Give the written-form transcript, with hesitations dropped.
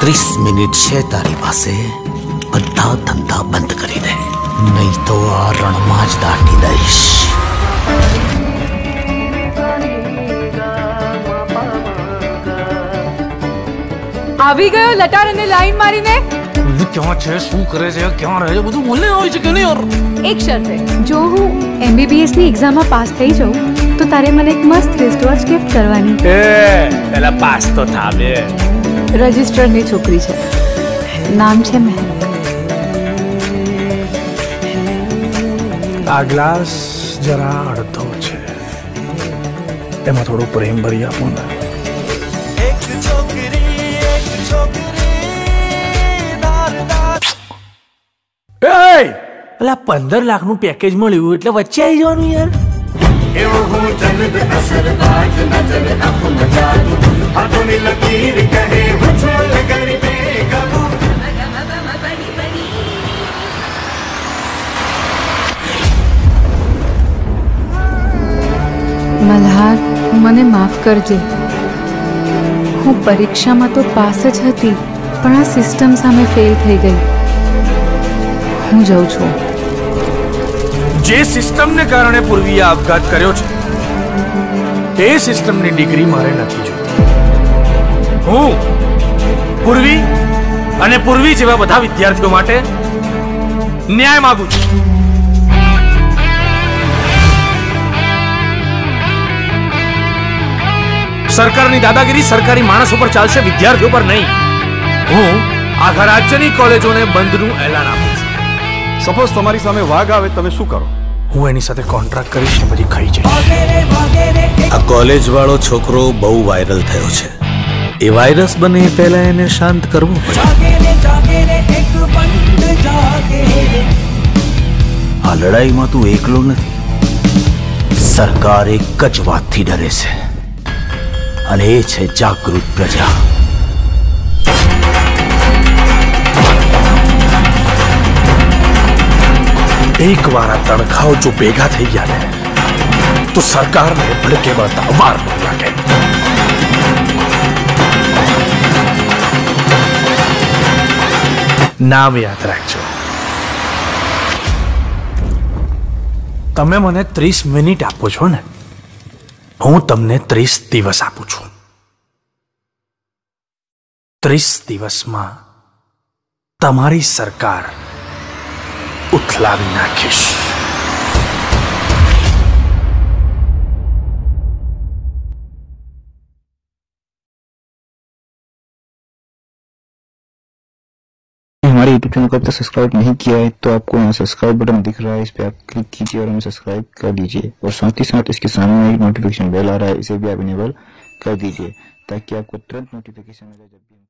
30 minute છે તારી પાસે, બધા ધંધા બંધ કરી દે, નહીં તો આ રણમાં જ દાટી દઈશ. આવી ગયો લટાર અને લાઈન મારીને. ક્યાં છે, શું કરે છે, ક્યાં રહે છે, બધું બોલને આવે છે કે નહીં યાર? એક શરતે, જો હું MBBS ની એક્ઝામમાં પાસ થઈ જાઉં તો તારે મને એક મસ્ત રિસ્ટવોચ ગિફ્ટ કરવાની. પેલા પાસ તો થા બે. રજિસ્ટરની છોકરી છે, નામ છે મહેક. આ ગ્લાસ જરા અડધો છે, એમાં થોડું પ્રેમ ભરી આપો ને. પેલા 15 લાખનું પેકેજ મળ્યું એટલે વચ્ચે આવી જવાનું યાર. મલ્હાર, મને માફ કરજે. હું પરીક્ષામાં તો પાસ જ હતી, પણ આ સિસ્ટમ સામે ફેલ થઈ ગઈ. હું જાઉં છું. જે સિસ્ટમને કારણે પૂર્વીએ આપઘાત કર્યો છે, તે સિસ્ટમની ડિગ્રી મારે નથી જોઈતી. હું પૂર્વી અને પૂર્વી જેવા બધા વિદ્યાર્થીઓ માટે ન્યાય માંગુ છું. સરકારની દાદાગીરી સરકારી માણસો પર ચાલશે, વિદ્યાર્થીઓ પર નહીં. હું આખા રાજ્યની કોલેજોને બંધનું એલાન આપું છું. સપોઝ તમારી સામે વાઘ આવે, તમે શું કરો? હું એની સાથે કોન્ટ્રાક્ટ કરીશ ને પછી ખાઈ જઈશ. આ કોલેજ વાળો છોકરો બહુ વાયરલ થયો છે, એ વાયરસ બને એ પહેલા એને શાંત કરવું પડે. આ લડાઈમાં તું એકલો નથી. સરકાર એક જ વાતથી ડરે છે, અને એ છે જાગૃત પ્રજા. એક વાર આ તણખાઓ જો ભેગા થઈ ગયા ને, તો સરકારને ભડકે બળતા વાર ન લાગે. નામ યાદ રાખજો. તમે મને 30 મિનિટ આપો છો ને, હું તમને 30 દિવસ આપું છું. 30 દિવસમાં તમારી સરકાર ઉથલાવી નાખીશ. हमारे YouTube चैनल को अब तक सब्सक्राइब नहीं किया है तो आपको यहाँ सब्सक्राइब बटन दिख रहा है, इस पे आप क्लिक कीजिए और हमें सब्सक्राइब कर दीजिए. और साथ ही साथ इसके सामने एक नोटिफिकेशन बेल आ रहा है, इसे भी आप इनेबल कर दीजिए ताकि आपको तुरंत नोटिफिकेशन मिले जब भी हम